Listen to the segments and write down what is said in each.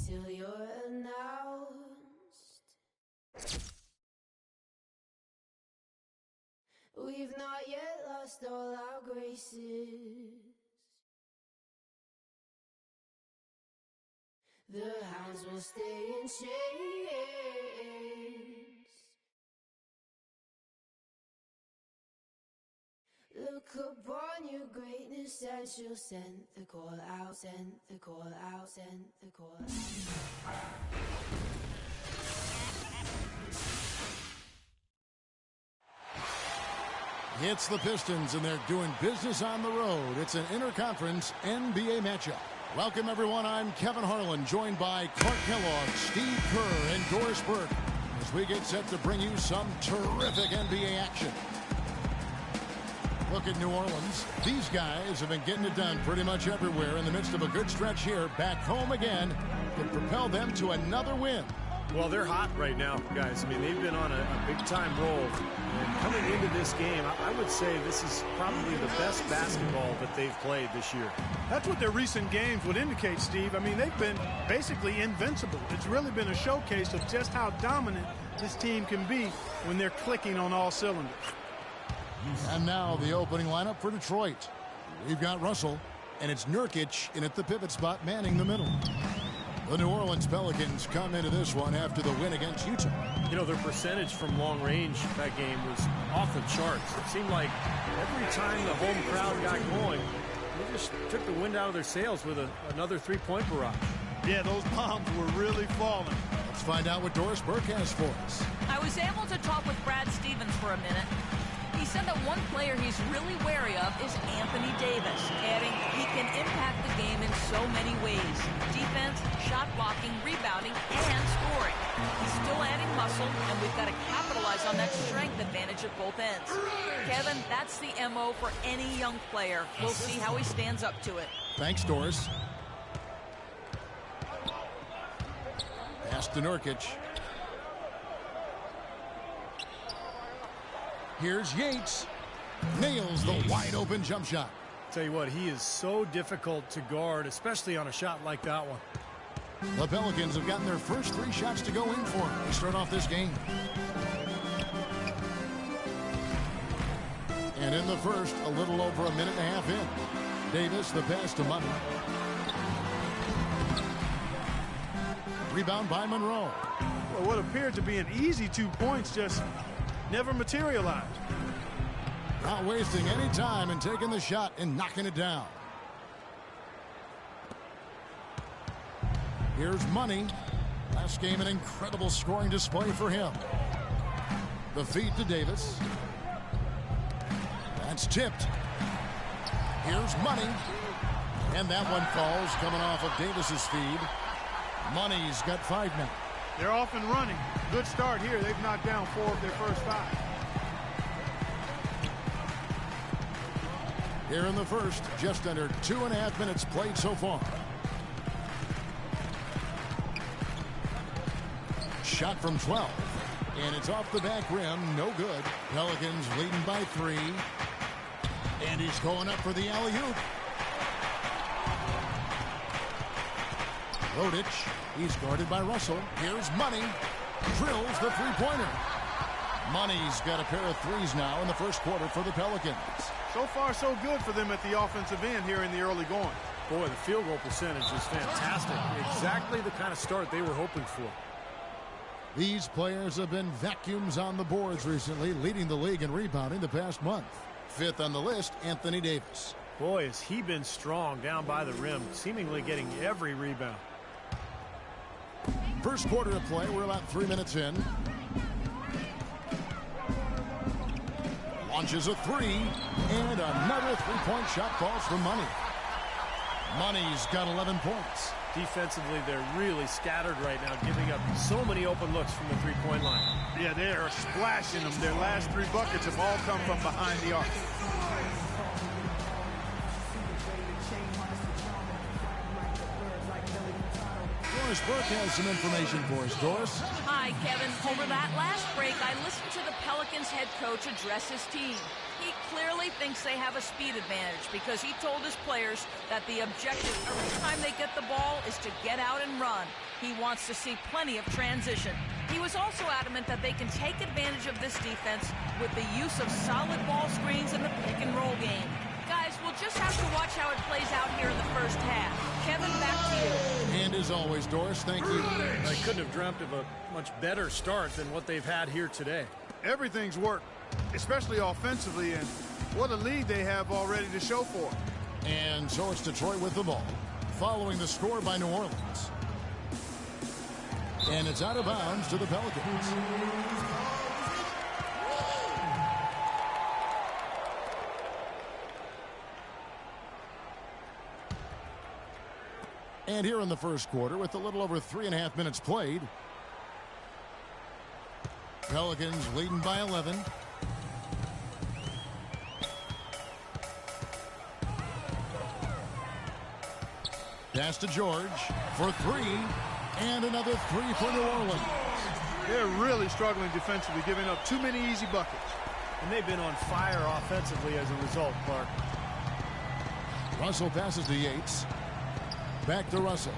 till you're announced. We've not yet lost all our graces. The hounds will stay in chains. Look upon your greatness and she'll send the call out, send the call out, send the call out. It's the Pistons, and they're doing business on the road. It's an interconference NBA matchup. Welcome, everyone. I'm Kevin Harlan, joined by Clark Kellogg, Steve Kerr, and Doris Burke, as we get set to bring you some terrific NBA action. Look at New Orleans. These guys have been getting it done pretty much everywhere in the midst of a good stretch here. Back home again could propel them to another win. Well, they're hot right now, guys. I mean, they've been on a big-time roll. And coming into this game, I would say this is probably the best basketball that they've played this year. That's what their recent games would indicate, Steve. I mean, they've been basically invincible. It's really been a showcase of just how dominant this team can be when they're clicking on all cylinders. And now the opening lineup for Detroit. We've got Russell, and it's Nurkic in at the pivot spot, manning the middle. The New Orleans Pelicans come into this one after the win against Utah. You know, their percentage from long range that game was off the charts. It seemed like every time the home crowd got going, they just took the wind out of their sails with another three-point barrage. Yeah, those bombs were really falling. Let's find out what Doris Burke has for us. I was able to talk with Brad Stevens for a minute. He said that one player he's really wary of is Anthony Davis, adding he can impact the game in so many ways. Defense, shot blocking, rebounding, and scoring. He's still adding muscle, and we've got to capitalize on that strength advantage at both ends. Kevin, that's the MO for any young player. We'll see how he stands up to it. Thanks, Doris. Pass to Nurkic. Here's Yates. Nails the wide-open jump shot. Tell you what, he is so difficult to guard, especially on a shot like that one. The Pelicans have gotten their first 3 shots to go in for them to start off this game. And in the first, a little over a minute and a half in. Davis, the pass to Money. Rebound by Monroe. Well, what appeared to be an easy 2 points just never materialized. Not wasting any time and taking the shot and knocking it down. Here's Money. Last game, an incredible scoring display for him. The feed to Davis. That's tipped. Here's Money. And that one falls coming off of Davis's feed. Money's got 5 now. They're off and running. Good start here. They've knocked down 4 of their first 5. Here in the first, just under 2.5 minutes played so far. Shot from 12. And it's off the back rim. No good. Pelicans leading by 3. And he's going up for the alley-oop. Rodic. He's guarded by Russell. Here's Money. Drills the three-pointer. Money's got a pair of threes now in the first quarter for the Pelicans. So far, so good for them at the offensive end here in the early going. Boy, the field goal percentage is fantastic. Exactly the kind of start they were hoping for. These players have been vacuums on the boards recently, leading the league in rebounding the past month. 5th on the list, Anthony Davis. Boy, has he been strong down by the rim, seemingly getting every rebound. First quarter of play, we're about 3 minutes in. Launches a 3, and another three-point shot falls for Money. Money's got 11 points. Defensively, they're really scattered right now, giving up so many open looks from the three-point line. Yeah, they are splashing them. Their last 3 buckets have all come from behind the arc. Doris Burke has some information for us. Doris? Hi, Kevin. Over that last break, I listened to the Pelicans head coach address his team. He clearly thinks they have a speed advantage because he told his players that the objective every time they get the ball is to get out and run. He wants to see plenty of transition. He was also adamant that they can take advantage of this defense with the use of solid ball screens in the pick and roll game. Guys, we'll just have to watch how it plays out here in the first half. Kevin, back to you. And as always, Doris, thank you. I couldn't have dreamt of a much better start than what they've had here today. Everything's worked, especially offensively, and what a lead they have already to show for it. And so it's Detroit with the ball, following the score by New Orleans. And it's out of bounds to the Pelicans. And here in the first quarter, with a little over 3.5 minutes played, Pelicans leading by 11. Pass to George for three, and another three for New Orleans. They're really struggling defensively, giving up too many easy buckets. And they've been on fire offensively as a result, Clark. Russell passes to Yates. Back to Russell.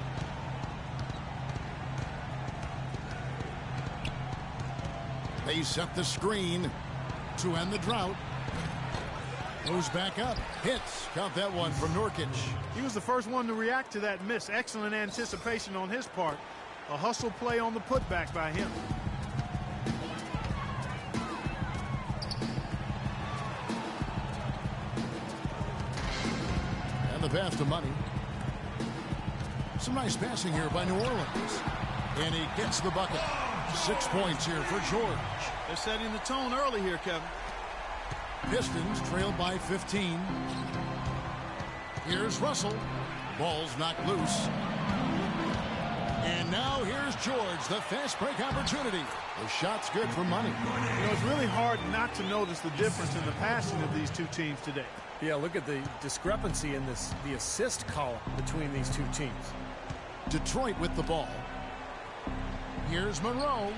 They set the screen to end the drought. Moves back up. Hits. Count that one from Nurkic. He was the first one to react to that miss. Excellent anticipation on his part. A hustle play on the putback by him. And the pass to Money. Some nice passing here by New Orleans. And he gets the bucket. 6 points here for George. They're setting the tone early here, Kevin. Pistons trailed by 15. Here's Russell. Ball's knocked loose. And now here's George, the fast break opportunity. The shot's good for Money. You know, it's really hard not to notice the difference in the passing of these two teams today. Yeah, look at the discrepancy in the assist column between these two teams. Detroit with the ball. Here's Monroe.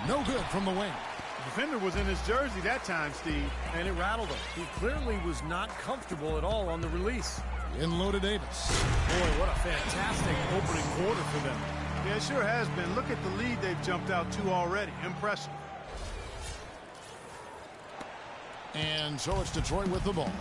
No good from the wing. The defender was in his jersey that time, Steve. And it rattled him. He clearly was not comfortable at all on the release. In low to Davis. Boy, what a fantastic opening quarter for them. Yeah, it sure has been. Look at the lead they've jumped out to already. Impressive. And so it's Detroit with the ball.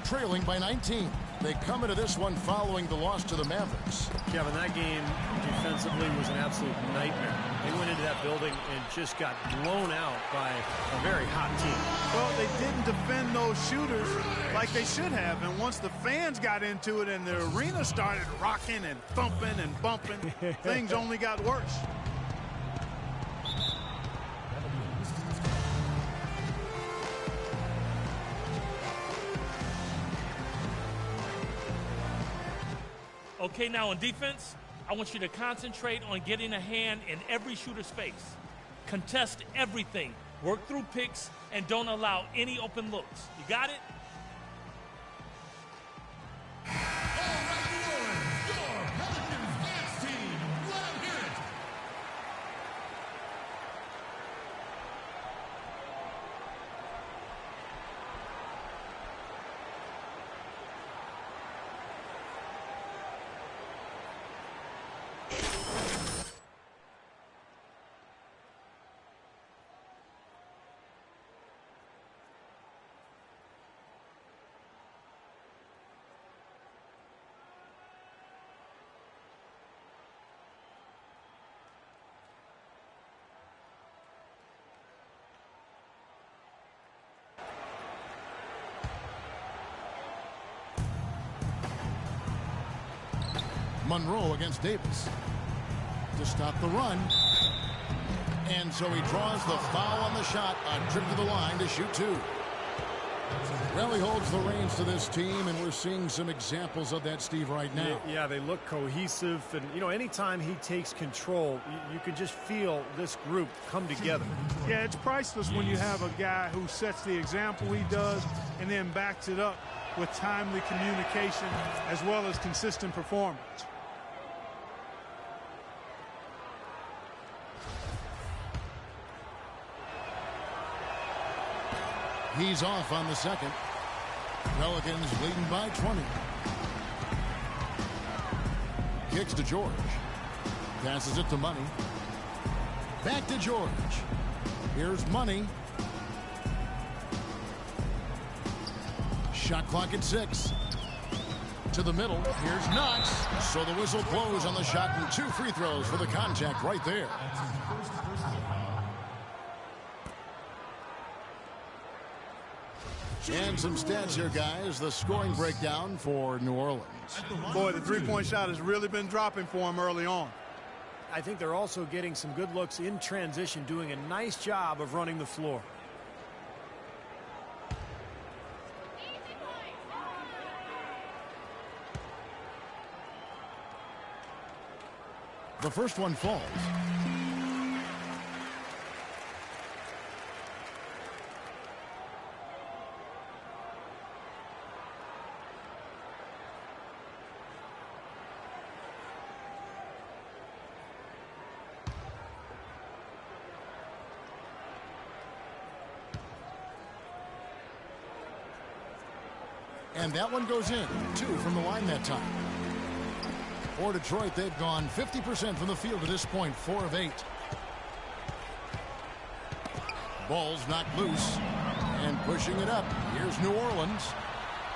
Trailing by 19. They come into this one following the loss to the Mavericks. Kevin, that game defensively was an absolute nightmare. They went into that building and just got blown out by a very hot team. Well, they didn't defend those shooters like they should have. And once the fans got into it and the arena started rocking and thumping and bumping, things only got worse. Okay, now on defense, I want you to concentrate on getting a hand in every shooter's face. Contest everything. Work through picks and don't allow any open looks. You got it? Monroe against Davis to stop the run. And so he draws the foul on the shot. A trip to the line to shoot two. Well, he holds the reins to this team, and we're seeing some examples of that, Steve, right now. Yeah, they look cohesive. And, you know, anytime he takes control, you can just feel this group come together. Yeah, it's priceless when you have a guy who sets the example he does and then backs it up with timely communication as well as consistent performance. He's off on the second. Pelicans leading by 20. Kicks to George. Passes it to Money. Back to George. Here's Money. Shot clock at 6. To the middle. Here's Knox. So the whistle blows on the shot and 2 free throws for the contact right there. And some stats here, guys. The scoring breakdown for New Orleans. Boy, the three-point shot has really been dropping for him early on. I think they're also getting some good looks in transition, doing a nice job of running the floor. The first one falls. And that one goes in. 2 from the line that time. For Detroit, they've gone 50% from the field to this point, 4 of 8. Ball's knocked loose. And pushing it up. Here's New Orleans.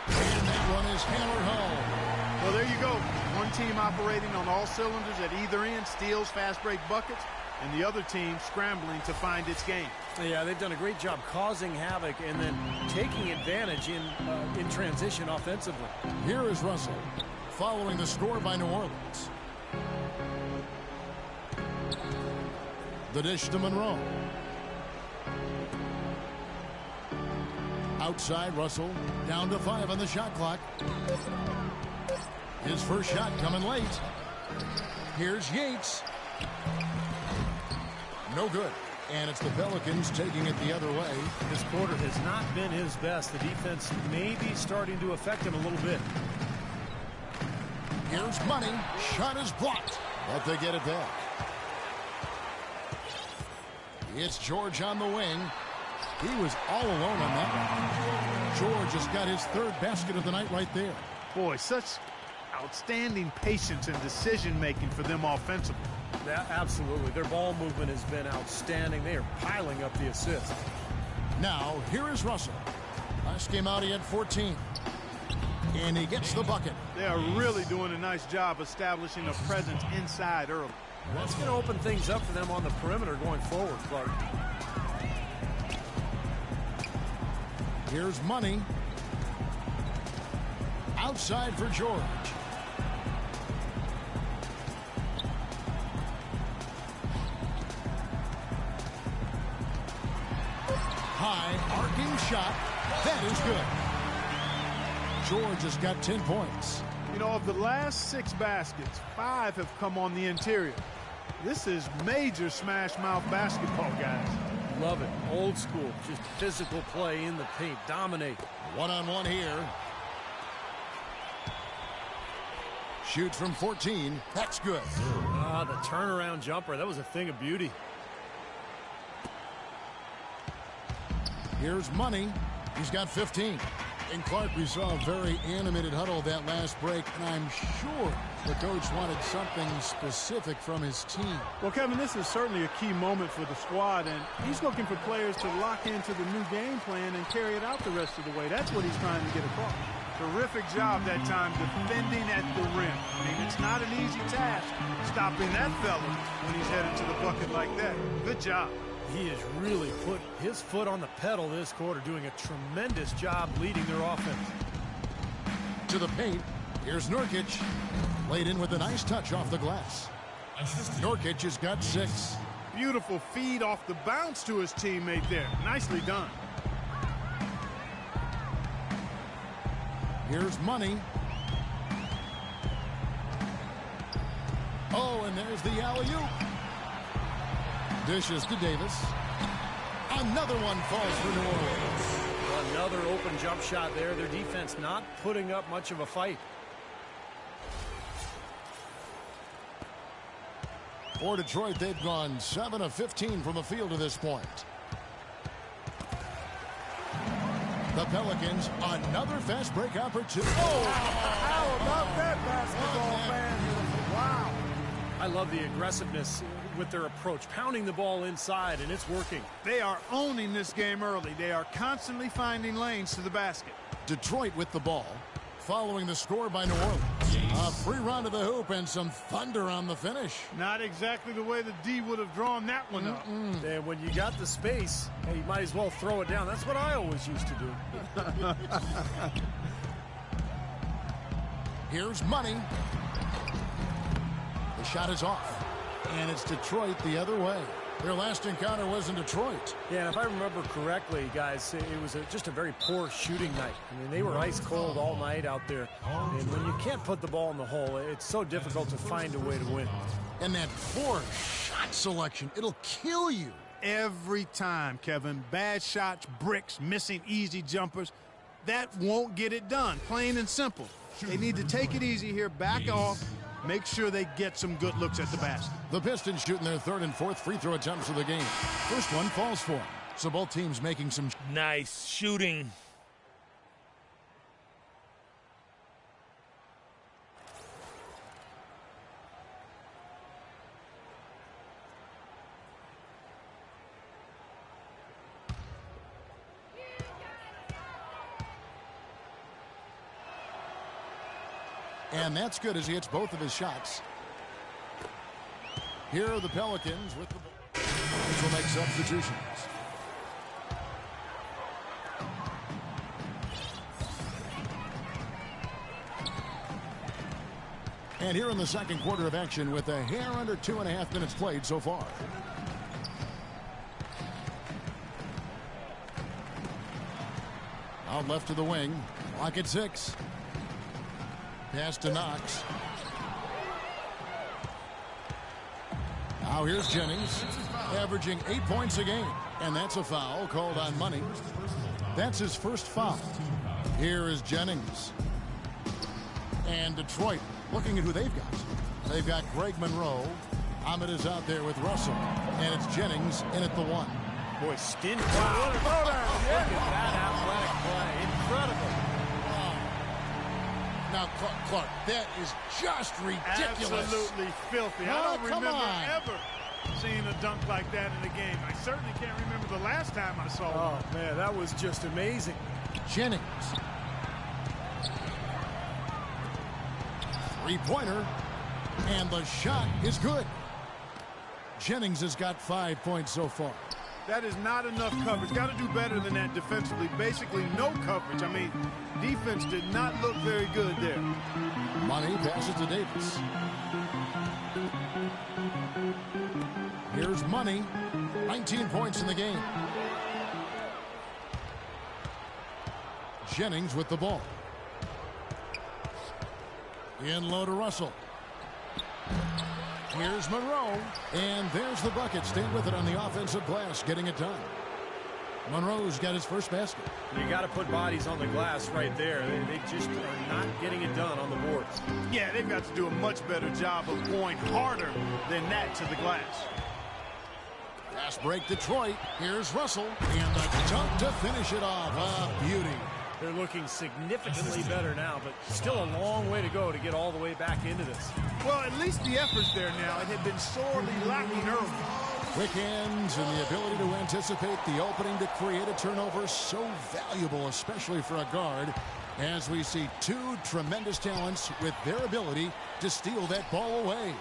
And that one is hammered home. Well, there you go. One team operating on all cylinders at either end, steals, fast break buckets, and the other team scrambling to find its game. Yeah, they've done a great job causing havoc and then taking advantage in transition offensively. Here is Russell, following the score by New Orleans. The dish to Monroe. Outside, Russell, down to 5 on the shot clock. His first shot coming late. Here's Yates. No good. And it's the Pelicans taking it the other way. This quarter has not been his best. The defense may be starting to affect him a little bit. Here's Money. Shot is blocked. But they get it back. It's George on the wing. He was all alone on that one. George has got his 3rd basket of the night right there. Boy, such outstanding patience and decision-making for them offensively. Yeah, absolutely. Their ball movement has been outstanding. They are piling up the assists. Now, here is Russell. Last game out, he had 14. And he gets the bucket. They are really doing a nice job establishing a presence inside early. That's going to open things up for them on the perimeter going forward, Clark. Here's Money. Outside for George. High, arcing shot. That is good. George has got 10 points. You know, of the last 6 baskets, 5 have come on the interior. This is major smash-mouth basketball, guys. Love it. Old school. Just physical play in the paint. Dominate. One-on-one here. Shoots from 14. That's good. Ah, the turnaround jumper. That was a thing of beauty. Here's Money. He's got 15. And Clark, we saw a very animated huddle that last break, and I'm sure the coach wanted something specific from his team. Well, Kevin, this is certainly a key moment for the squad, and he's looking for players to lock into the new game plan and carry it out the rest of the way. That's what he's trying to get across. Terrific job that time defending at the rim. I mean, it's not an easy task stopping that fella when he's headed to the bucket like that. Good job. He has really put his foot on the pedal this quarter, doing a tremendous job leading their offense. To the paint, here's Nurkic. Laid in with a nice touch off the glass. Nurkic has got 6. Beautiful feed off the bounce to his teammate there. Nicely done. Here's Money. Oh, and there's the alley-oop. Dishes to Davis. Another one falls for New Orleans. Another open jump shot there. Their defense not putting up much of a fight. For Detroit, they've gone 7 of 15 from the field to this point. The Pelicans, another fast break opportunity. Oh, how about that basketball, man? Wow. I love the aggressiveness with their approach, pounding the ball inside, and it's working. They are owning this game early. They are constantly finding lanes to the basket. Detroit with the ball, following the score by New Orleans. A free run to the hoop and some thunder on the finish. Not exactly the way the D would have drawn that one up. And when you got the space, hey, you might as well throw it down. That's what I always used to do. Here's Money. The shot is off. And it's Detroit the other way. Their last encounter was in Detroit. Yeah, and if I remember correctly, guys, it was just a very poor shooting night. I mean, they were ice cold all night out there. And when you can't put the ball in the hole, it's so difficult to find a way to win. And that poor shot selection, it'll kill you. Every time, Kevin. Bad shots, bricks, missing easy jumpers. That won't get it done, plain and simple. They need to take it easy here, back off, make sure they get some good looks at the basket. The Pistons shooting their third and fourth free throw attempts of the game. First one falls for them. So both teams making some Nice shooting. And that's good as he hits both of his shots. Here are the Pelicans with the ball. This will make substitutions. And here in the second quarter of action with a hair under 2.5 minutes played so far. Out left to the wing. Clock at 6. Pass to Knox. Now here's Jennings, averaging 8 points a game. And that's a foul called on Money. That's his first foul. Here is Jennings. And Detroit looking at who they've got. They've got Greg Monroe. Ahmed is out there with Russell. And it's Jennings in at the 1. Boy, stingy. Wow. Look at that athletic play. Incredible. Now, Clark, that is just ridiculous. Absolutely filthy. Oh, I don't come remember on. ever seeing a dunk like that in a game. I certainly can't remember the last time I saw one. Oh, man, that was just amazing. Jennings. Three-pointer. And the shot is good. Jennings has got 5 points so far. That is not enough coverage. Got to do better than that defensively. Basically, no coverage. I mean, defense did not look very good there. Money passes to Davis. Here's Money. 19 points in the game. Jennings with the ball. In low to Russell. Here's Monroe. And there's the bucket. Staying with it on the offensive glass, getting it done. Monroe's got his first basket. You got to put bodies on the glass right there. They just are not getting it done on the boards. Yeah, they've got to do a much better job of going harder than that to the glass. Fast break Detroit. Here's Russell. And the dunk to finish it off. A beauty. They're looking significantly better now, but still a long way to go to get all the way back into this. Well, at least the effort's there now. It had been sorely lacking early. Quick hands and the ability to anticipate the opening to create a turnover, so valuable, especially for a guard, as we see two tremendous talents with their ability to steal that ball away.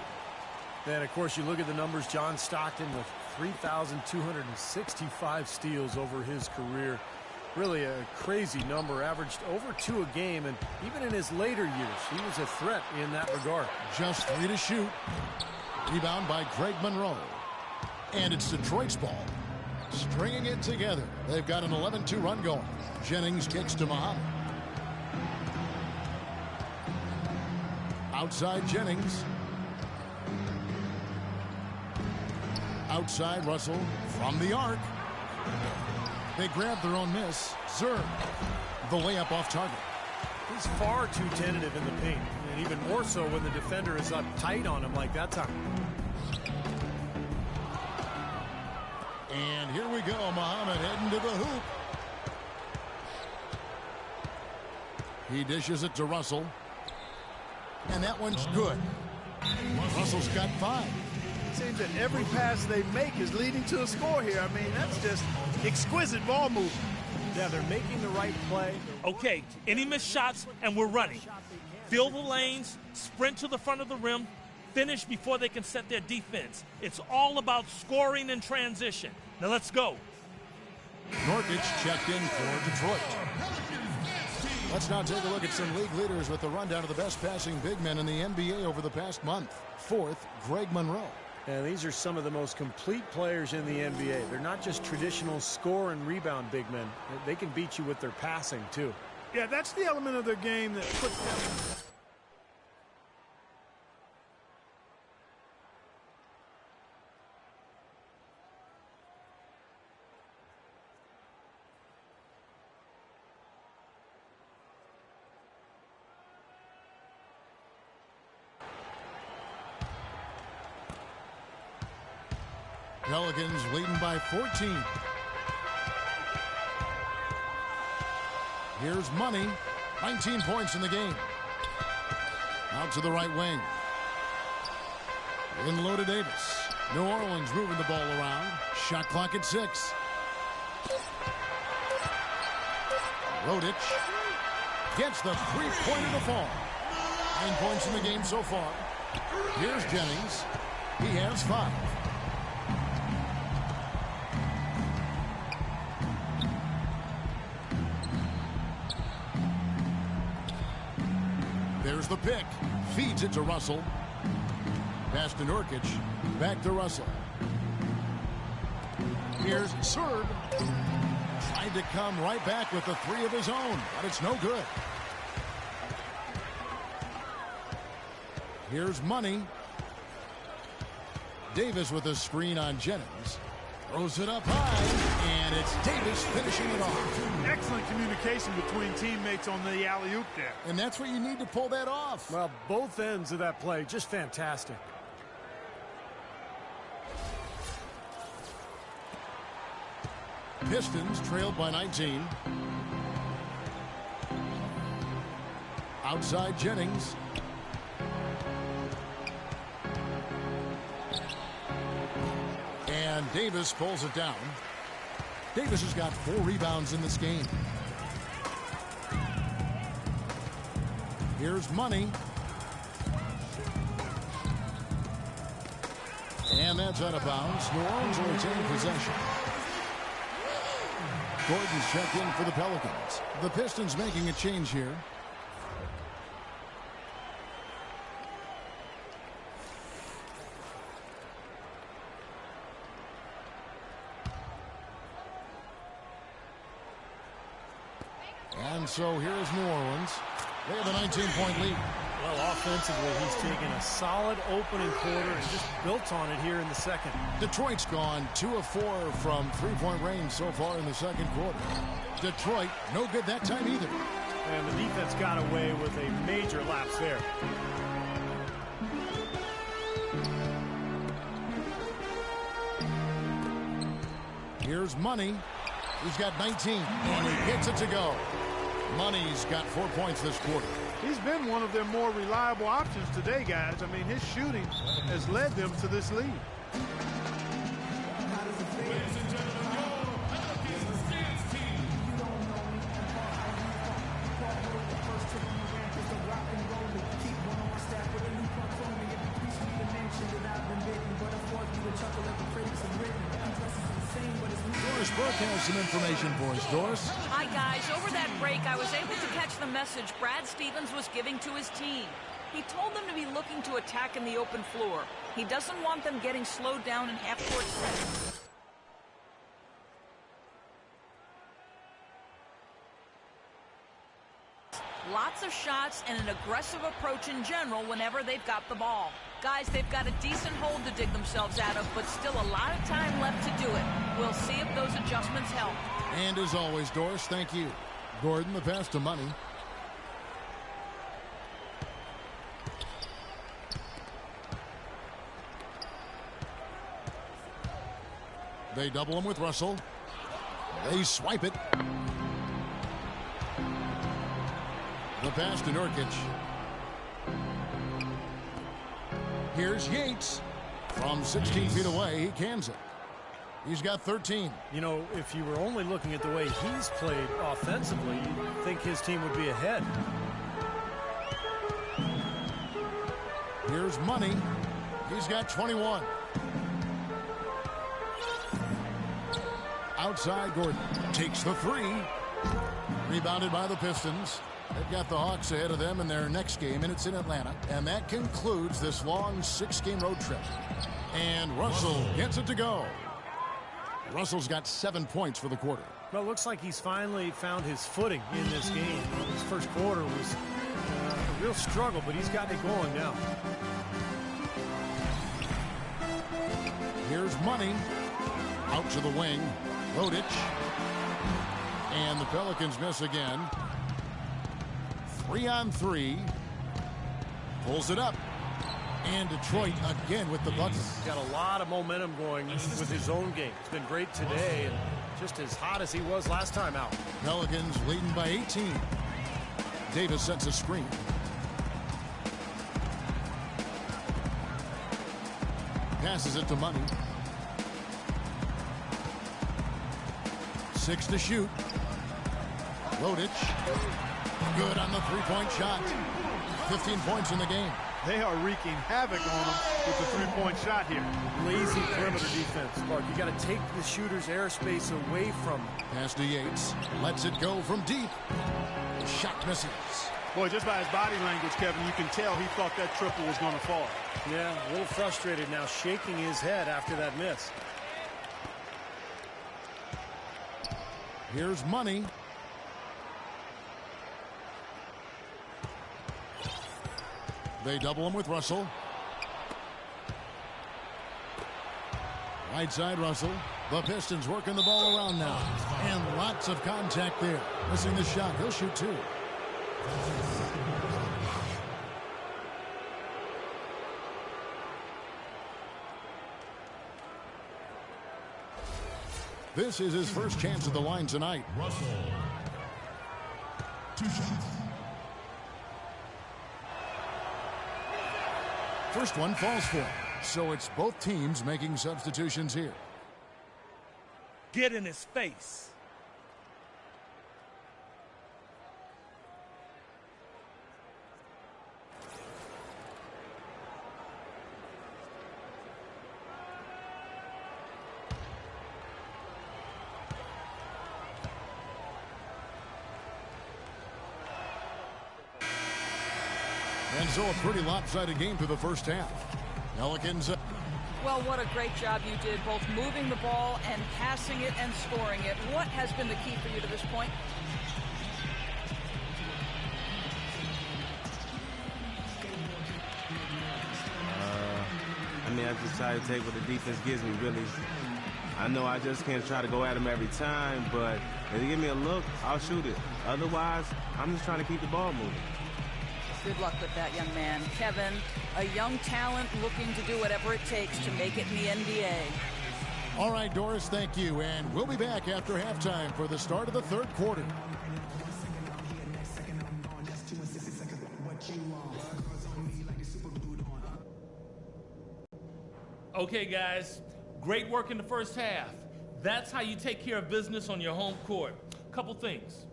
Then, of course, you look at the numbers. John Stockton with 3,265 steals over his career. Really a crazy number, averaged over 2 a game, and even in his later years, he was a threat in that regard. Just 3 to shoot. Rebound by Greg Monroe. And it's Detroit's ball. Stringing it together. They've got an 11-2 run going. Jennings kicks to Muhammad. Outside Jennings. Outside Russell from the arc. They grab their own miss. Zerg, the layup off target. He's far too tentative in the paint, and even more so when the defender is up tight on him like that time. And here we go, Muhammad heading to the hoop. He dishes it to Russell. And that one's good. Russell's got 5. It seems that every pass they make is leading to a score here. I mean, that's just exquisite ball movement. Yeah, they're making the right play. Okay, any missed shots, and we're running. Fill the lanes, sprint to the front of the rim, finish before they can set their defense. It's all about scoring in transition. Now let's go. Nurkic checked in for Detroit. Let's now take a look at some league leaders with the rundown of the best passing big men in the NBA over the past month. 4th, Greg Monroe. And these are some of the most complete players in the NBA. They're not just traditional score and rebound big men. They can beat you with their passing, too. Yeah, that's the element of their game that puts them... Pelicans leading by 14. Here's Money. 19 points in the game. Out to the right wing. In low to Davis. New Orleans moving the ball around. Shot clock at 6. Rodic gets the three-pointer to fall. 9 points in the game so far. Here's Jennings. He has 5. There's the pick. Feeds it to Russell. Pass to Nurkic. Back to Russell. Here's Serb. Tried to come right back with the 3 of his own, but it's no good. Here's Money. Davis with a screen on Jennings. Throws it up high, and it's Davis finishing it off. Excellent communication between teammates on the alley-oop there. And that's what you need to pull that off. Well, both ends of that play, just fantastic. Pistons trailed by 19. Outside Jennings. And Davis pulls it down. Davis has got 4 rebounds in this game. Here's Money. And that's out of bounds. New Orleans will retain possession. Gordon's checked in for the Pelicans. The Pistons making a change here. And so here's New Orleans. They have a 19-point lead. Well, offensively, he's taken a solid opening quarter and just built on it here in the second. Detroit's gone 2 of 4 from three-point range so far in the second quarter. Detroit, no good that time either. And the defense got away with a major lapse there. Here's Money. He's got 19, and he gets it to go. Money's got 4 points this quarter. He's been one of their more reliable options today, guys. I mean, his shooting has led them to this lead. Doris Burke has some information for us. Doris? Hi, guys. Over that break, I was able to catch the message Brad Stevens was giving to his team. He told them to be looking to attack in the open floor. He doesn't want them getting slowed down in half-court sets. Lots of shots and an aggressive approach in general whenever they've got the ball. Guys, they've got a decent hole to dig themselves out of, but still a lot of time left to do it. We'll see if those adjustments help. And as always, Doris, thank you. Gordon, the pass to Money. They double him with Russell. They swipe it. The pass to Nurkic. Here's Yates. From 16 feet away, he cans it. He's got 13. You know, if you were only looking at the way he's played offensively, you'd think his team would be ahead. Here's Money. He's got 21. Outside, Gordon takes the three. Rebounded by the Pistons. They've got the Hawks ahead of them in their next game, and it's in Atlanta. And that concludes this long 6-game road trip. And Russell gets it to go. Russell's got 7 points for the quarter. Well, it looks like he's finally found his footing in this game. His first quarter was a real struggle, but he's got it going now. Here's Money. Out to the wing. Rodic. And the Pelicans miss again. 3-on-3. Pulls it up. And Detroit again with the bucket. He's got a lot of momentum going with his own game. It's been great today and just as hot as he was last time out. Pelicans leading by 18. Davis sets a screen. Passes it to Money. 6 to shoot. Rodic. Good on the three-point shot. 15 points in the game. They are wreaking havoc on them with the three-point shot here. Lazy perimeter defense, Mark. You got to take the shooter's airspace away from him. Pass to Yates. Lets it go from deep. The shot misses. Boy, just by his body language, Kevin, you can tell he thought that triple was going to fall. Yeah, a little frustrated now, shaking his head after that miss. Here's Money. They double him with Russell. Right side Russell. The Pistons working the ball around now. And lots of contact there. Missing the shot. He'll shoot 2. This is his first chance at the line tonight. Russell. 2 shots. First one falls for him. So it's both teams making substitutions here. Get in his face. And so a pretty lopsided game through the first half. Pelicans. Well, what a great job you did, both moving the ball and passing it and scoring it. What has been the key for you to this point? I just try to take what the defense gives me, really. I know I just can't try to go at them every time, but if they give me a look, I'll shoot it. Otherwise, I'm just trying to keep the ball moving. Good luck with that, young man. Kevin, a young talent looking to do whatever it takes to make it in the NBA. All right, Doris, thank you. And we'll be back after halftime for the start of the third quarter. Okay, guys, great work in the first half. That's how you take care of business on your home court. Couple things.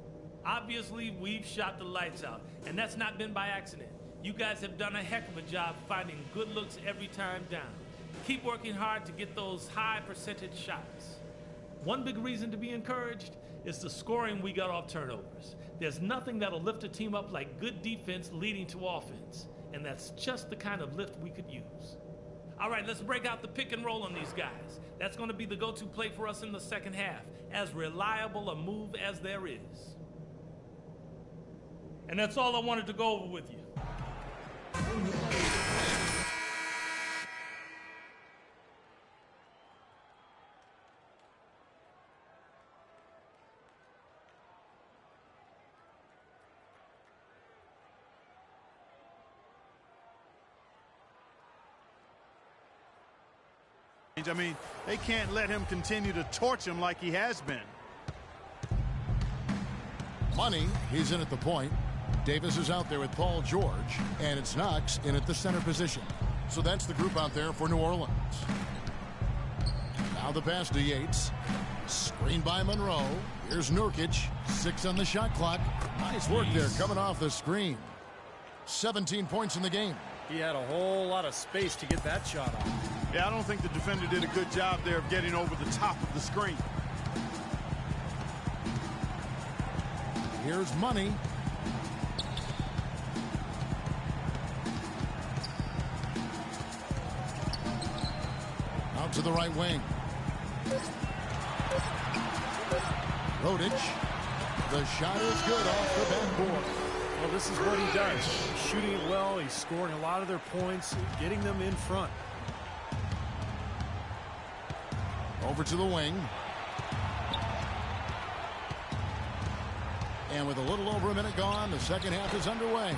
Obviously, we've shot the lights out, and that's not been by accident. You guys have done a heck of a job finding good looks every time down. Keep working hard to get those high percentage shots. One big reason to be encouraged is the scoring we got off turnovers. There's nothing that'll lift a team up like good defense leading to offense, and that's just the kind of lift we could use. All right, let's break out the pick and roll on these guys. That's going to be the go-to play for us in the second half, as reliable a move as there is. And that's all I wanted to go over with you. I mean, they can't let him continue to torch him like he has been. Money, he's in at the point. Davis is out there with Paul George, and it's Knox in at the center position. So that's the group out there for New Orleans. Now the pass to Yates. Screened by Monroe. Here's Nurkic. 6 on the shot clock. Nice work there coming off the screen. 17 points in the game. He had a whole lot of space to get that shot off. Yeah, I don't think the defender did a good job there of getting over the top of the screen. Here's Money. Out to the right wing. Rodic. The shot is good off the backboard. Well, this is what he does. He's shooting it well. He's scoring a lot of their points, getting them in front. Over to the wing. And with a little over a minute gone, the second half is underway.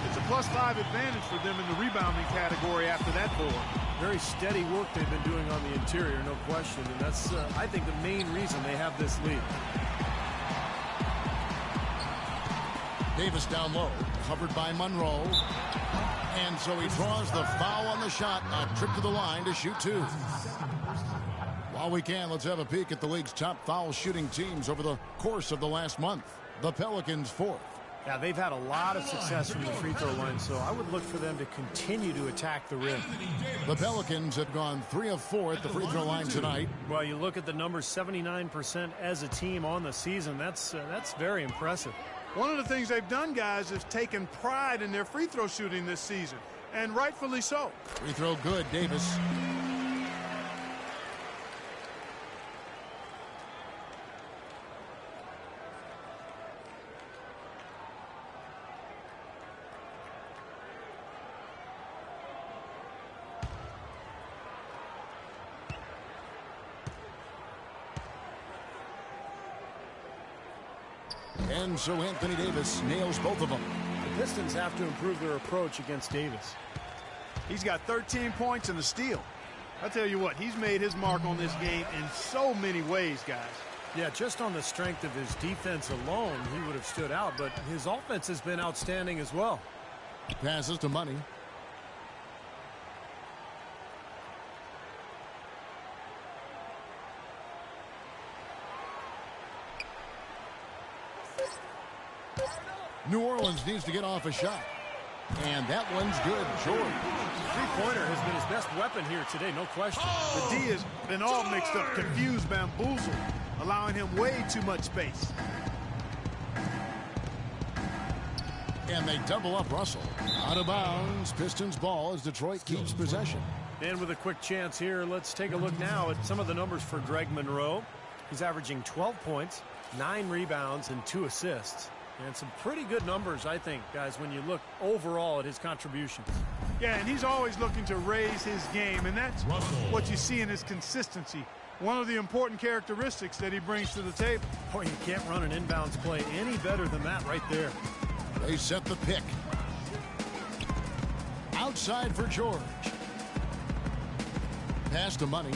It's a +5 advantage for them in the rebounding category after that board. Very steady work they've been doing on the interior, no question. And that's, I think, the main reason they have this lead. Davis down low, covered by Monroe. And so he draws the foul on the shot. A trip to the line to shoot 2. While we can, let's have a peek at the league's top foul shooting teams over the course of the last month. The Pelicans 4th. Yeah, they've had a lot of success from the free throw line, so I would look for them to continue to attack the rim. The Pelicans have gone 3 of 4 at the free throw line tonight. Well, you look at the numbers, 79% as a team on the season. That's very impressive. One of the things they've done, guys, is taken pride in their free throw shooting this season, and rightfully so. Free throw good, Davis. And so Anthony Davis nails both of them. The Pistons have to improve their approach against Davis. He's got 13 points and a steal. I tell you what, he's made his mark on this game in so many ways, guys. Yeah, just on the strength of his defense alone, he would have stood out, but his offense has been outstanding as well. Passes to Money. New Orleans needs to get off a shot. And that one's good. George. Three-pointer has been his best weapon here today, no question. The D has been all mixed up, confused, bamboozled, allowing him way too much space. And they double up Russell. Out of bounds. Pistons ball as Detroit keeps possession. And with a quick chance here, let's take a look now at some of the numbers for Greg Monroe. He's averaging 12 points, 9 rebounds, and 2 assists. And some pretty good numbers, I think, guys, when you look overall at his contributions. Yeah, and he's always looking to raise his game, and that's what you see in his consistency. One of the important characteristics that he brings to the table. Boy, you can't run an inbounds play any better than that right there. They set the pick. Outside for George. Pass to Money.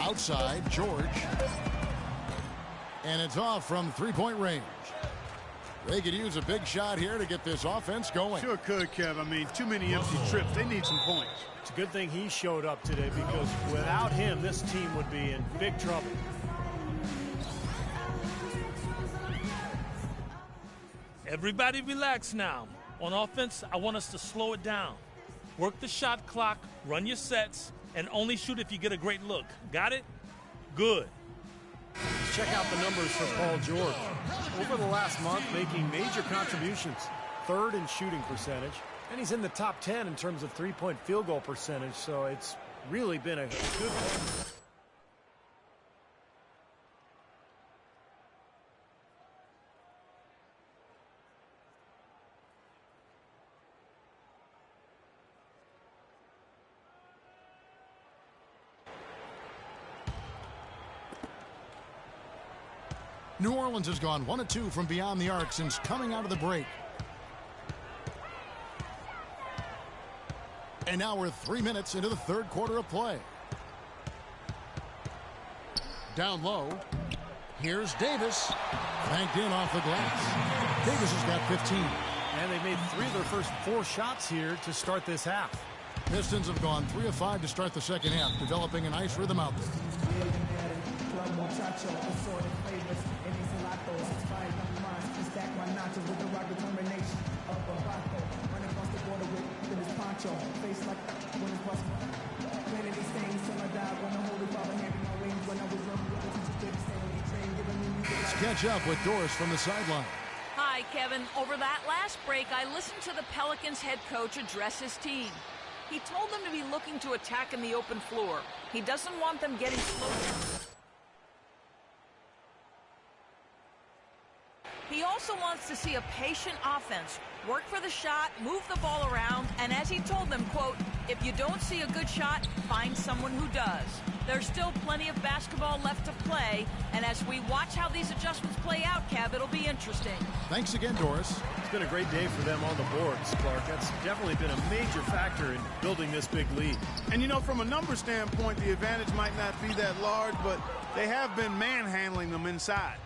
Outside, George. And it's off from three-point range. They could use a big shot here to get this offense going. Sure could, Kev. I mean, too many empty trips. They need some points. It's a good thing he showed up today, because without him, this team would be in big trouble. Everybody relax now. On offense, I want us to slow it down. Work the shot clock, run your sets, and only shoot if you get a great look. Got it? Good. Let's check out the numbers for Paul George. Over the last month, making major contributions. 3rd in shooting percentage. And he's in the top 10 in terms of three-point field goal percentage, so it's really been a good one. New Orleans has gone 1 of 2 from beyond the arc since coming out of the break. And now we're 3 minutes into the third quarter of play. down low. Here's Davis. Banked in off the glass. Davis has got 15. And they've made 3 of their first 4 shots here to start this half. Pistons have gone 3 of 5 to start the second half, developing a nice rhythm out there. Let's catch up with Doris from the sideline. Hi, Kevin. Over that last break, I listened to the Pelicans head coach address his team. He told them to be looking to attack in the open floor. He doesn't want them getting close. He also wants to see a patient offense. Work for the shot, move the ball around, and as he told them, quote, if you don't see a good shot, find someone who does. There's still plenty of basketball left to play, and as we watch how these adjustments play out, Kev, it'll be interesting. Thanks again, Doris. It's been a great day for them on the boards, Clark. That's definitely been a major factor in building this big lead. And, you know, from a number standpoint, the advantage might not be that large, but they have been manhandling them inside.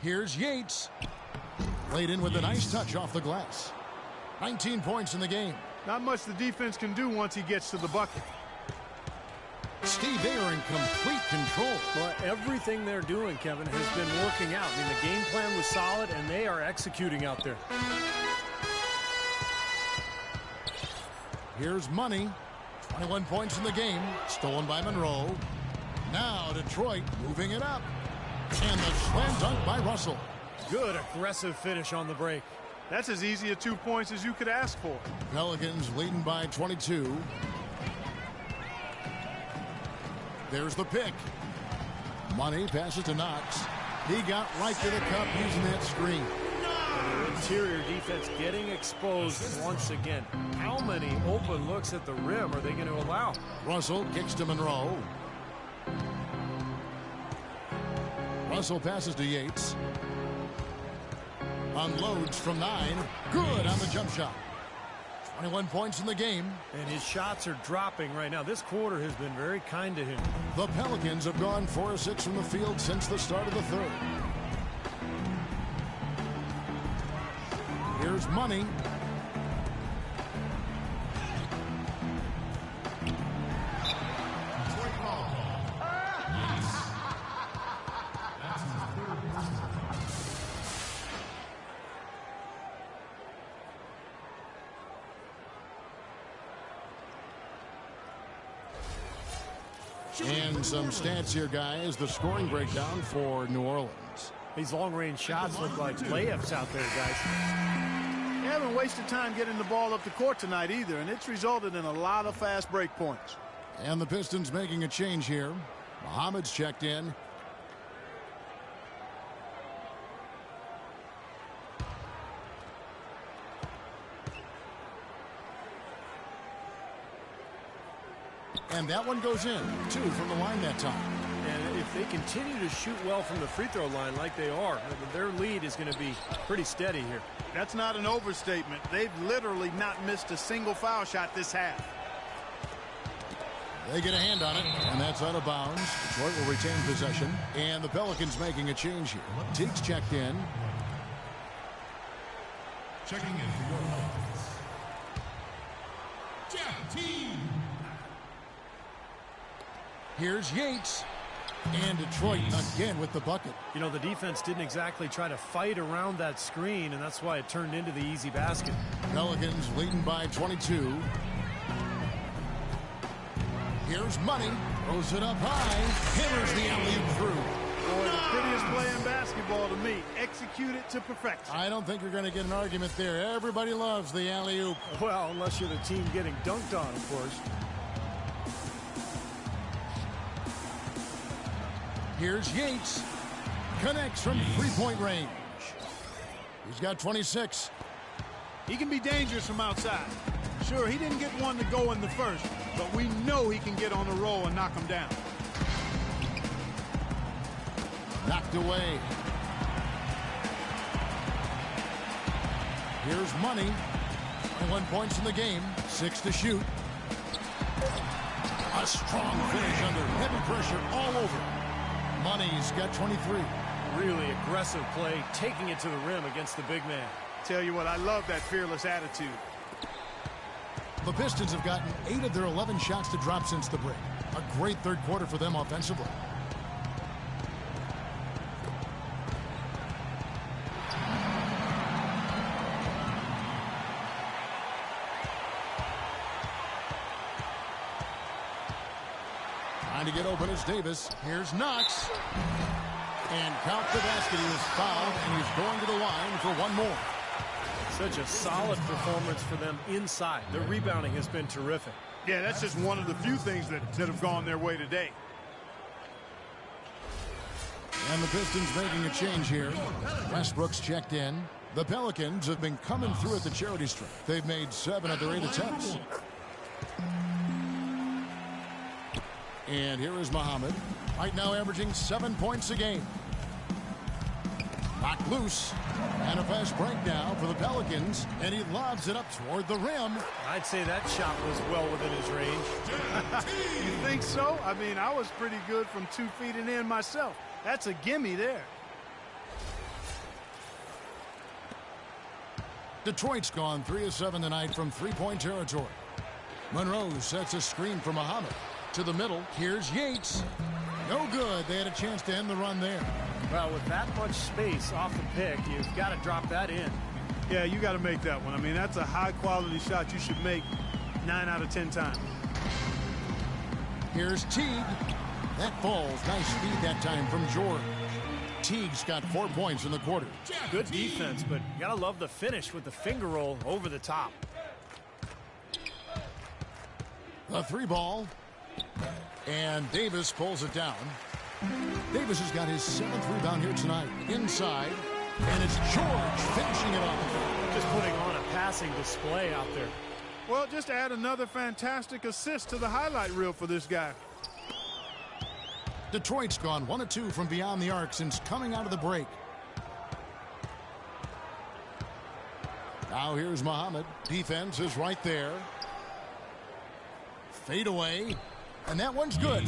Here's Yates. Laid in with a nice touch off the glass. 19 points in the game. Not much the defense can do once he gets to the bucket. Steve, they are in complete control. Well, everything they're doing, Kevin, has been working out. I mean, the game plan was solid, and they are executing out there. Here's Money. 21 points in the game. Stolen by Monroe. Now Detroit moving it up. And the slam dunk by Russell. Good aggressive finish on the break. That's as easy a 2 points as you could ask for. Pelicans leading by 22. There's the pick. Money passes to Knox. He got right to the cup using that screen. The interior defense getting exposed once again. How many open looks at the rim are they going to allow? Russell kicks to Monroe. Russell passes to Yates. Unloads from 9. Good on the jump shot. 21 points in the game. And his shots are dropping right now. This quarter has been very kind to him. The Pelicans have gone 4 of 6 from the field since the start of the third. Here's Money. And some stats here, guys. The scoring breakdown for New Orleans. These long-range shots look like layups out there, guys. They haven't wasted time getting the ball up the court tonight either, and it's resulted in a lot of fast break points. And the Pistons making a change here. Muhammad's checked in. And that one goes in. 2 from the line that time. And if they continue to shoot well from the free throw line like they are, their lead is going to be pretty steady here. That's not an overstatement. They've literally not missed a single foul shot this half. They get a hand on it, and that's out of bounds. Detroit will retain possession. And the Pelicans making a change here. Teague's checked in. Checking in for your offense, Jeff Teague. Here's Yates. And Detroit again with the bucket. You know, the defense didn't exactly try to fight around that screen, and that's why it turned into the easy basket. Pelicans leading by 22. Here's Money. Throws it up high. Hammers the alley-oop through. Boy, the prettiest play in basketball to me. Execute it to perfection. I don't think you're going to get an argument there. Everybody loves the alley-oop. Well, unless you're the team getting dunked on, of course. Here's Yates. Connects from three-point range. He's got 26. He can be dangerous from outside. Sure, he didn't get one to go in the first, but we know he can get on the roll and knock him down. Knocked away. Here's Money. 21 points in the game. 6 to shoot. A strong finish under heavy pressure all over. Money's got 23. Really aggressive play, taking it to the rim against the big man. Tell you what, I love that fearless attitude. The Pistons have gotten 8 of their 11 shots to drop since the break. A great third quarter for them offensively. Trying to get open is Davis. Here's Knox. And count the basket. He is fouled, and he's going to the line for one more. Such a solid performance for them inside. Their rebounding has been terrific. Yeah, that's just one of the few things that have gone their way today. And the Pistons making a change here. Westbrook's checked in. The Pelicans have been coming through at the charity stripe. They've made 7 of their 8 attempts. And here is Muhammad. Right now averaging 7 points a game. Knocked loose. And a fast break now for the Pelicans. And he lobs it up toward the rim. I'd say that shot was well within his range. You think so? I mean, I was pretty good from 2 feet and in myself. That's a gimme there. Detroit's gone 3 of 7 tonight from three-point territory. Monroe sets a screen for Muhammad. To the middle, here's Yates. No good. They had a chance to end the run there. Well, with that much space off the pick, you've got to drop that in. Yeah, you got to make that one. I mean, that's a high-quality shot you should make 9 out of 10 times. Here's Teague. That falls. Nice speed that time from George. Teague's got 4 points in the quarter. Good defense, but you got to love the finish with the finger roll over the top. The 3 ball. And Davis pulls it down. Davis has got his 7th rebound here tonight. Inside. And it's George finishing it off. Just putting on a passing display out there. Well, just add another fantastic assist to the highlight reel for this guy. Detroit's gone 1 of 2 from beyond the arc since coming out of the break. Now here's Muhammad. Defense is right there. Fade away. And that one's good.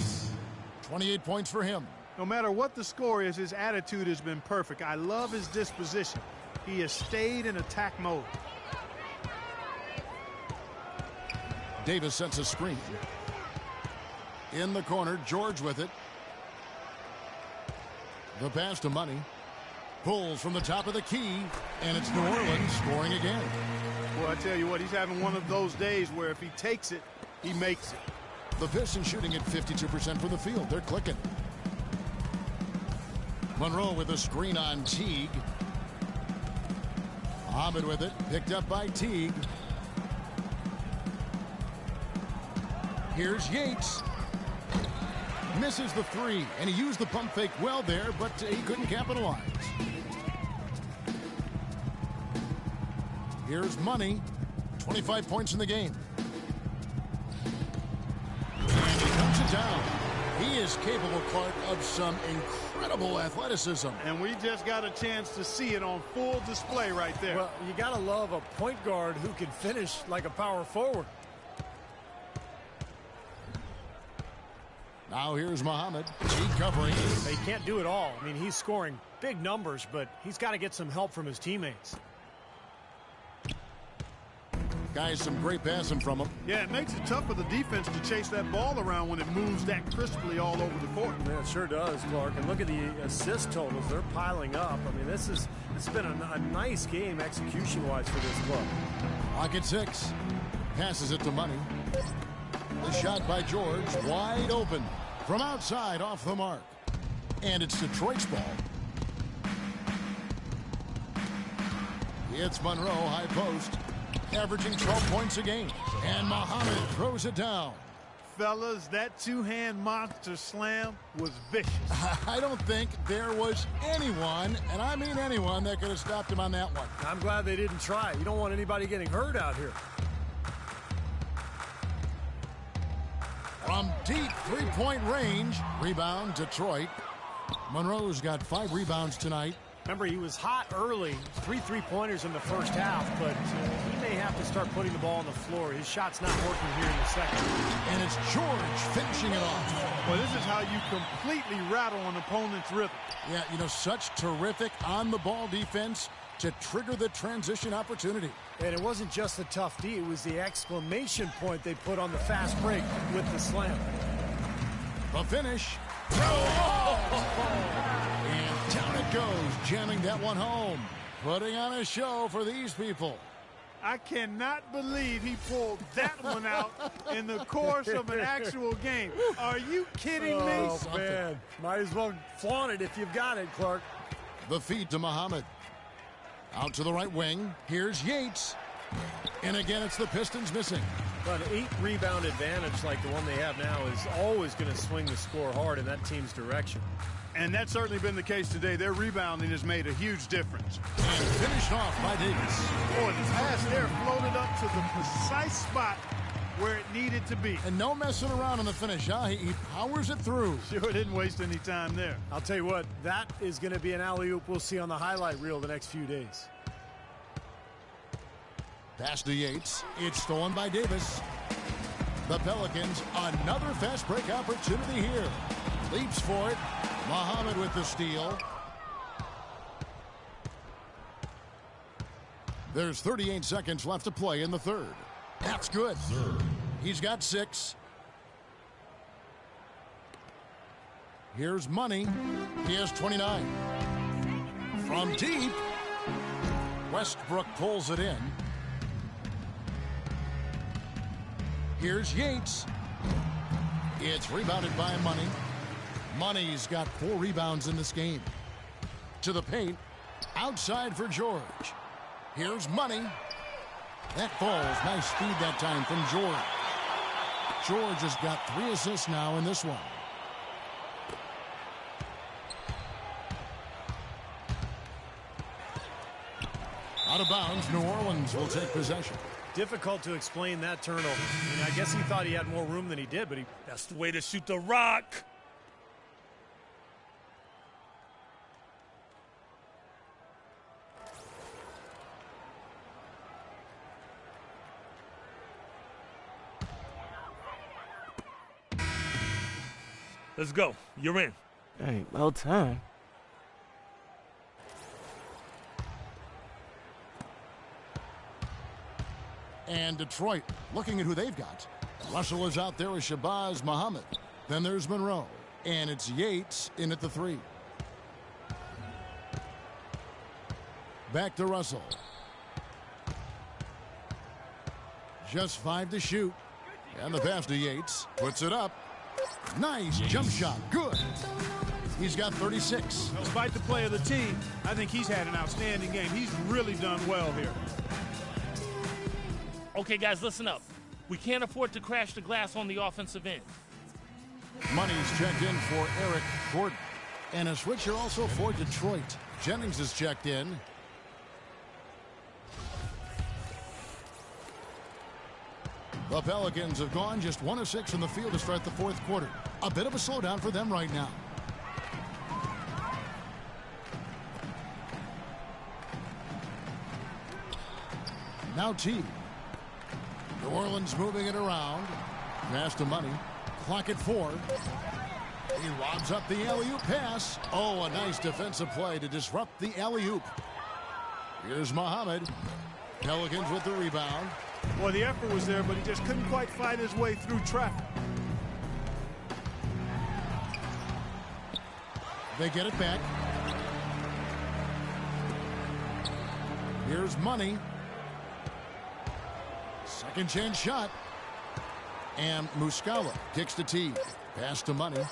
28 points for him. No matter what the score is, his attitude has been perfect. I love his disposition. He has stayed in attack mode. Davis sets a screen. In the corner, George with it. The pass to Money. Pulls from the top of the key. And it's New Orleans scoring again. Well, I tell you what, he's having one of those days where if he takes it, he makes it. The Pistons shooting at 52% from the field. They're clicking. Monroe with a screen on Teague. Muhammad with it. Picked up by Teague. Here's Yates. Misses the 3. And he used the pump fake well there, but he couldn't capitalize. Here's Money. 25 points in the game. And he comes it down. He is capable, Clark, of some incredible athleticism. And we just got a chance to see it on full display right there. Well, you got to love a point guard who can finish like a power forward. Now here's Muhammad. Teague covering. He can't do it all. I mean, he's scoring big numbers, but he's got to get some help from his teammates. Guys, some great passing from him. Yeah, it makes it tough for the defense to chase that ball around when it moves that crisply all over the court. Yeah, it sure does, Clark. And look at the assist totals. They're piling up. I mean, it's been a nice game execution-wise for this club. Clock at 6. Passes it to Money. The shot by George, wide open. From outside, off the mark. And it's Detroit's ball. It's Monroe, high post. Averaging 12 points a game. And Muhammad throws it down. Fellas, that two-hand monster slam was vicious. I don't think there was anyone, and I mean anyone, that could have stopped him on that one. I'm glad they didn't try. You don't want anybody getting hurt out here. From deep three-point range, rebound Detroit. Monroe's got 5 rebounds tonight. Remember, he was hot early. 3 3-pointers in the first half, but he may have to start putting the ball on the floor. His shot's not working here in the second. And it's George finishing it off. Well, this is how you completely rattle an opponent's rhythm. Yeah, you know, such terrific on-the-ball defense to trigger the transition opportunity. And it wasn't just the tough D, it was the exclamation point they put on the fast break with the slam. The finish. And down it goes, jamming that one home. Putting on a show for these people. I cannot believe he pulled that one out in the course of an actual game. Are you kidding me? Oh, man. Might as well flaunt it if you've got it, Clark. The feed to Muhammad. Out to the right wing. Here's Yates. And again, it's the Pistons missing. But an 8-rebound advantage like the one they have now is always going to swing the score hard in that team's direction. And that's certainly been the case today. Their rebounding has made a huge difference. And finished off by Davis. Boy, the pass there floated up to the precise spot where it needed to be. And no messing around on the finish, huh? He powers it through. Sure didn't waste any time there. I'll tell you what, that is going to be an alley-oop we'll see on the highlight reel the next few days. Pass to Yates. It's stolen by Davis. The Pelicans, another fast break opportunity here. Leaps for it. Muhammad with the steal. There's 38 seconds left to play in the third. That's good. He's got 6. Here's Money. He has 29. From deep, Westbrook pulls it in. Here's Yates. It's rebounded by Money. Money's got 4 rebounds in this game. To the paint. Outside for George. Here's Money. That falls. Nice feed that time from George. George has got 3 assists now in this one. Out of bounds, New Orleans will take possession. Difficult to explain that turnover. I mean, I guess he thought he had more room than he did, but That's the way to shoot the rock. Let's go. You're in. Hey, about time. And Detroit, looking at who they've got. Russell is out there with Shabazz Muhammad. Then there's Monroe. And it's Yates in at the 3. Back to Russell. Just 5 to shoot. And the pass to Yates. Puts it up. Nice jump shot. Good. He's got 36. Despite the play of the team, I think he's had an outstanding game. He's really done well here. Okay, guys, listen up. We can't afford to crash the glass on the offensive end. Money's checked in for Eric Gordon. And a switcher also for Detroit. Jennings is checked in. The Pelicans have gone just 1 of 6 from the field to start the 4th quarter. A bit of a slowdown for them right now. Now T. New Orleans moving it around. Pass to Money. Clock at 4. He lobs up the alley-oop pass. Oh, a nice defensive play to disrupt the alley-oop. Here's Muhammad. Pelicans with the rebound. Boy, the effort was there, but he just couldn't quite fight his way through traffic. They get it back. Here's Money. Second chance shot. And Muscala kicks the tee. Pass to Money.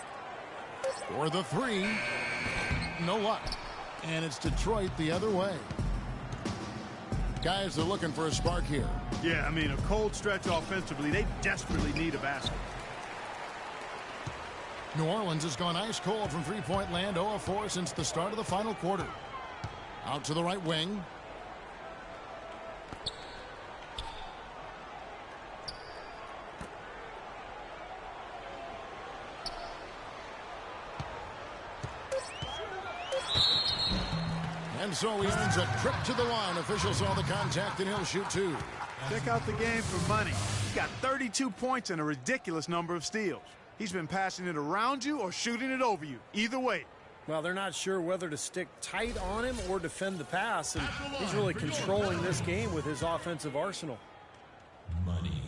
For the 3. No luck. And it's Detroit the other way. Guys are looking for a spark here. Yeah, I mean, a cold stretch offensively. They desperately need a basket. New Orleans has gone ice cold from three-point land, 0 of 4 since the start of the final quarter. Out to the right wing. And so he earns a trip to the line. Officials saw the contact, and he'll shoot 2. Check out the game for money. He's got 32 points and a ridiculous number of steals. He's been passing it around you or shooting it over you. Either way. Well, they're not sure whether to stick tight on him or defend the pass, and he's really controlling this game with his offensive arsenal. Money.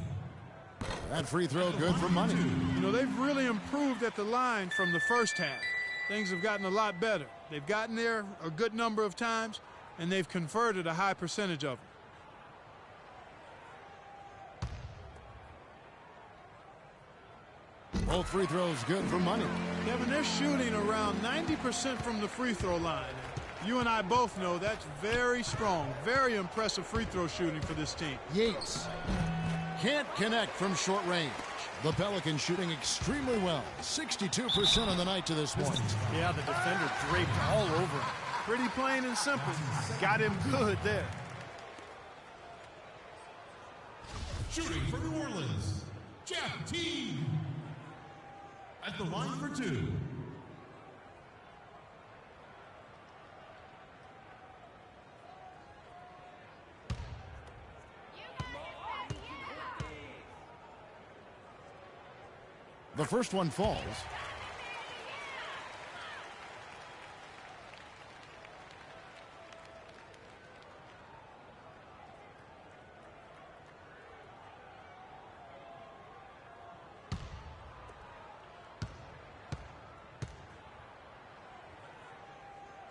That free throw good for money. You know, they've really improved at the line from the first half. Things have gotten a lot better. They've gotten there a good number of times, and they've converted a high percentage of them. Both free throws good for money. Kevin, they're shooting around 90% from the free throw line. You and I both know that's very strong, very impressive free throw shooting for this team. Yates can't connect from short range. The Pelicans shooting extremely well. 62% on the night to this point. Yeah, the defender draped all over him. Pretty plain and simple. Got him good there. Shooting for New Orleans, Jeff Teague. At the line for two. The first one falls.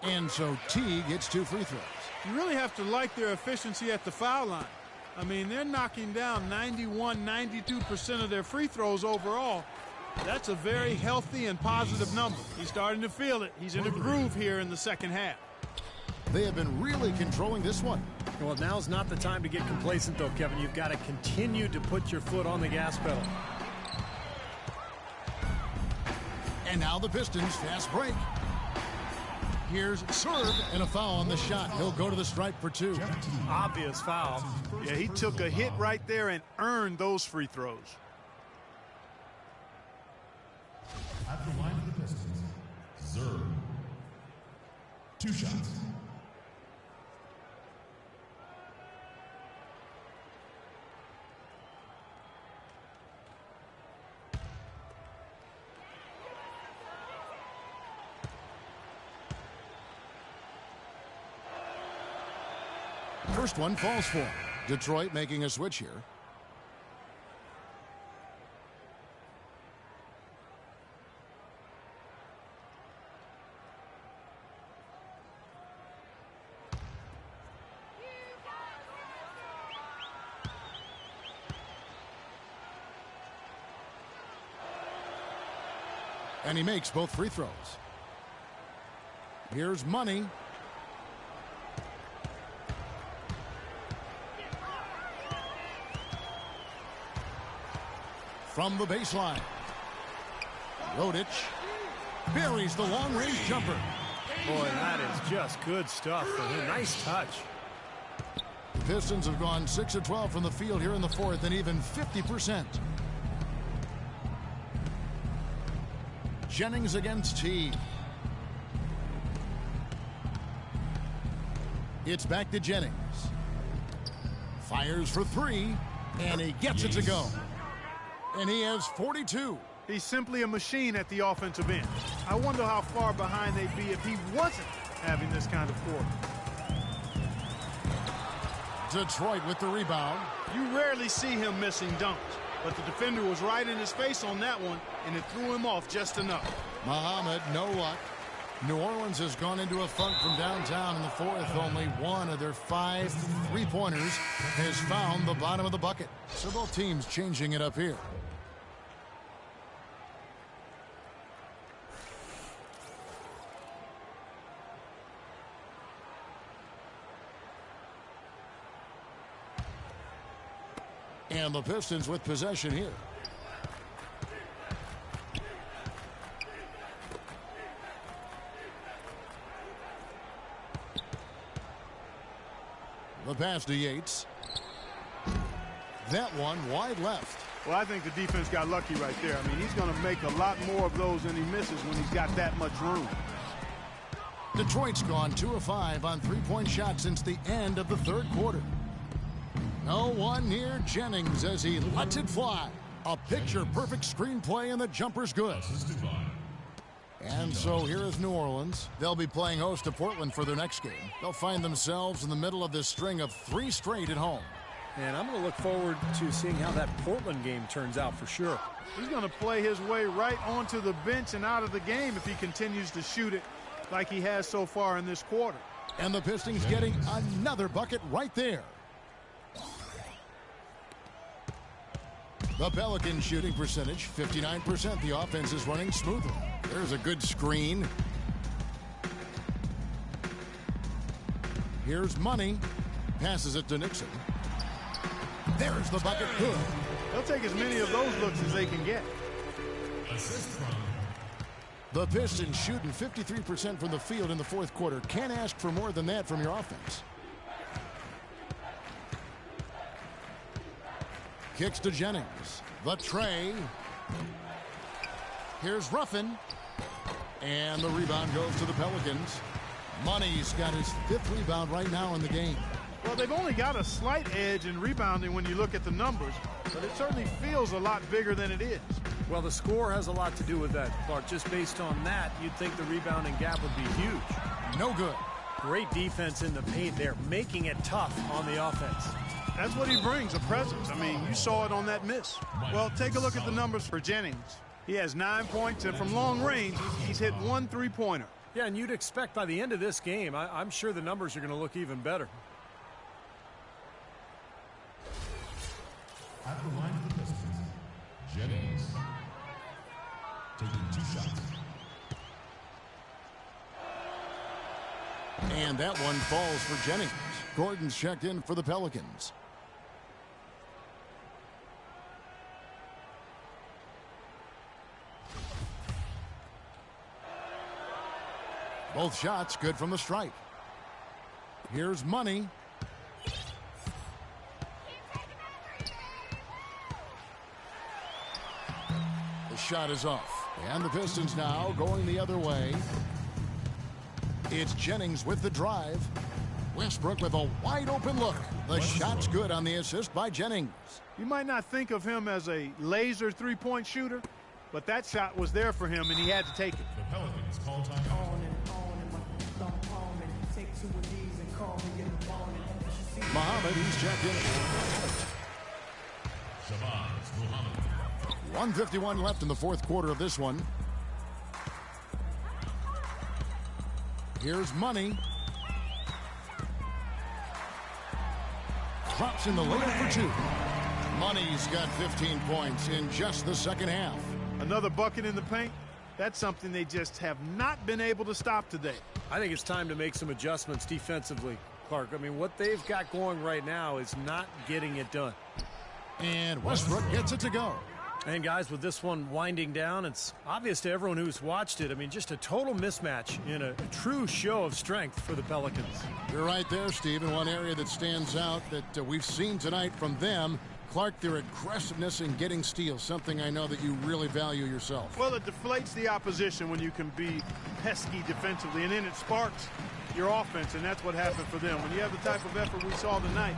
And so Teague gets 2 free throws. You really have to like their efficiency at the foul line. I mean, they're knocking down 91, 92% of their free throws overall. That's a very healthy and positive number. He's starting to feel it. He's in a groove here in the second half. They have been really controlling this one. Well, now's not the time to get complacent, though, Kevin. You've got to continue to put your foot on the gas pedal. And now the Pistons fast break. Here's serve and a foul on the shot. He'll go to the stripe for 2. Obvious foul. Yeah, he took a hit right there and earned those free throws. At the line of the Pistons, Zerb. 2 shots. First one falls for him. Detroit making a switch here. And he makes both free throws. Here's money. From the baseline. Rodic buries the long-range jumper. Boy, that is just good stuff for him. Nice touch. The Pistons have gone 6 of 12 from the field here in the fourth and even 50%. Jennings against Teague. It's back to Jennings. Fires for 3, and he gets it to go. And he has 42. He's simply a machine at the offensive end. I wonder how far behind they'd be if he wasn't having this kind of quarter. Detroit with the rebound. You rarely see him missing dunks, but the defender was right in his face on that one, and it threw him off just enough. Muhammad, no luck. New Orleans has gone into a funk from downtown in the fourth. Only one of their 5 three-pointers has found the bottom of the bucket. So both teams changing it up here. And the Pistons with possession here. The pass to Yates. That one wide left. Well, I think the defense got lucky right there. I mean, he's going to make a lot more of those than he misses when he's got that much room. Detroit's gone 2 of 5 on three-point shots since the end of the third quarter. No one near Jennings as he lets it fly. A picture-perfect screenplay, and the jumper's good. And so here is New Orleans. They'll be playing host to Portland for their next game. They'll find themselves in the middle of this string of 3 straight at home. And I'm going to look forward to seeing how that Portland game turns out for sure. He's going to play his way right onto the bench and out of the game if he continues to shoot it like he has so far in this quarter. And the Pistons getting another bucket right there. The Pelicans shooting percentage, 59%. The offense is running smoothly. There's a good screen. Here's Money. Passes it to Nixon. There's the bucket. Good. They'll take as many of those looks as they can get. The Pistons shooting 53% from the field in the fourth quarter. Can't ask for more than that from your offense. Kicks to Jennings. The tray. Here's Ruffin. And the rebound goes to the Pelicans. Money's got his 5th rebound right now in the game. Well, they've only got a slight edge in rebounding when you look at the numbers, but it certainly feels a lot bigger than it is. Well, the score has a lot to do with that, Clark. Just based on that, you'd think the rebounding gap would be huge. No good. Great defense in the paint there, making it tough on the offense. That's what he brings, a presence. I mean, you saw it on that miss. Well, take a look at the numbers for Jennings. He has 9 points, and from long range, he's hit 1 3-pointer. Yeah, and you'd expect by the end of this game, I'm sure the numbers are going to look even better. At the line of the Pistons, Jennings taking 2 shots. And that one falls for Jennings. Gordon's checked in for the Pelicans. Both shots good from the stripe. Here's Money. The shot is off. And the Pistons now going the other way. It's Jennings with the drive. Westbrook with a wide open look. The shot's good on the assist by Jennings. You might not think of him as a laser 3-point shooter, but that shot was there for him, and he had to take it. The Pelicans call timeout. Muhammad, he's checked in. Shabazz Muhammad. 1:51 left in the fourth quarter of this one. Here's Money. Drops in the layup for 2. Money's got 15 points in just the second half. Another bucket in the paint. That's something they just have not been able to stop today. I think it's time to make some adjustments defensively, Clark. I mean, what they've got going right now is not getting it done. And Westbrook gets it to go. And guys, with this one winding down, it's obvious to everyone who's watched it. I mean, just a total mismatch in a true show of strength for the Pelicans. You're right there, Steve. And one area that stands out that we've seen tonight from them, Clark, their aggressiveness in getting steals, something I know that you really value yourself. Well, it deflates the opposition when you can be pesky defensively, and then it sparks your offense, and that's what happened for them. When you have the type of effort we saw tonight,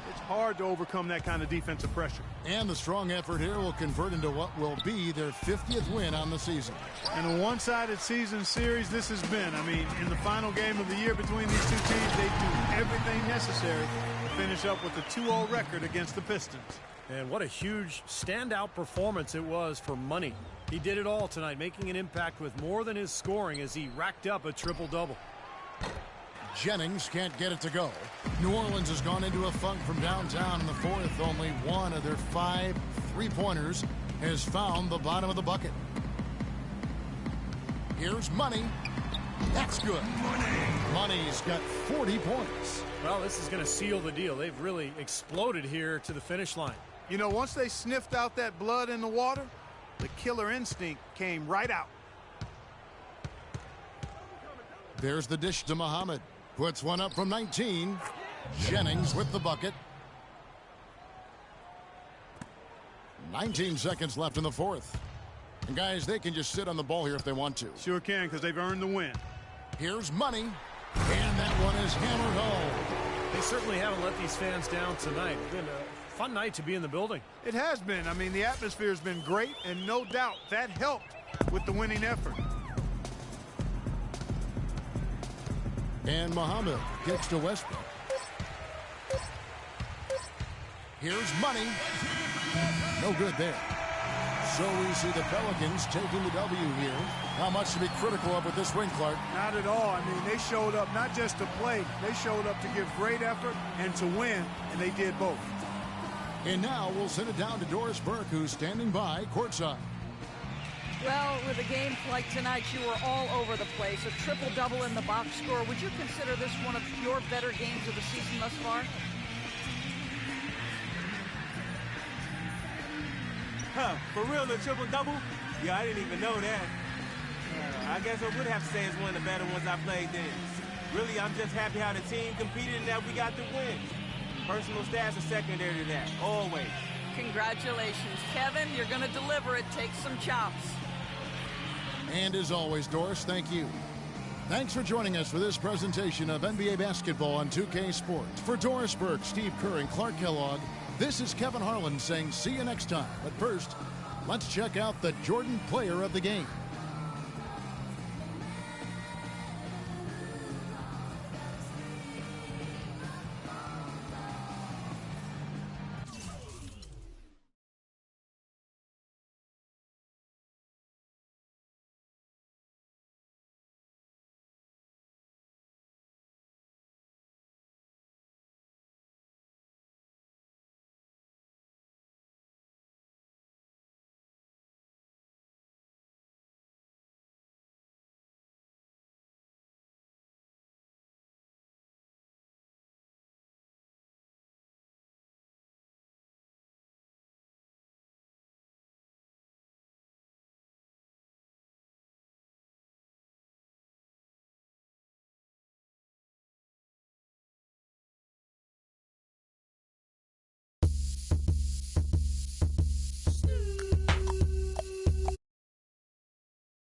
it's hard to overcome that kind of defensive pressure. And the strong effort here will convert into what will be their 50th win on the season. In a one-sided season series this has been. I mean, in the final game of the year between these two teams, they do everything necessary to finish up with a 2-0 record against the Pistons. And what a huge standout performance it was for Money. He did it all tonight, making an impact with more than his scoring as he racked up a triple-double. Jennings can't get it to go. New Orleans has gone into a funk from downtown in the fourth. Only one of their 5 3-pointers has found the bottom of the bucket. Here's Money. That's good. Money's got 40 points. Well, this is going to seal the deal. They've really exploded here to the finish line. You know, once they sniffed out that blood in the water, the killer instinct came right out. There's the dish to Muhammad. Puts one up from 19. Jennings with the bucket. 19 seconds left in the fourth. And guys, they can just sit on the ball here if they want to. Sure can, because they've earned the win. Here's Money. And that one is hammered home. They certainly haven't let these fans down tonight. It's been a fun night to be in the building. It has been. I mean, the atmosphere has been great, and no doubt that helped with the winning effort. And Muhammad gets to Westbrook. Here's Money. No good there. So we see the Pelicans taking the W here. Not much to be critical of with this win, Clark. Not at all. I mean, they showed up not just to play. They showed up to give great effort and to win, and they did both. And now we'll send it down to Doris Burke, who's standing by courtside. Well, with a game like tonight, you were all over the place. A triple-double in the box score. Would you consider this one of your better games of the season thus far? Huh, for real, the triple-double? Yeah, I didn't even know that. I guess I would have to say it's one of the better ones I played then. Really, I'm just happy how the team competed and that we got the win. Personal stats are secondary to that, always. Congratulations, Kevin. You're going to deliver it. Take some chops. And as always, Doris, thank you. Thanks for joining us for this presentation of NBA basketball on 2K Sports. For Doris Burke, Steve Kerr, and Clark Kellogg, this is Kevin Harlan saying see you next time. But first, let's check out the Jordan Player of the Game.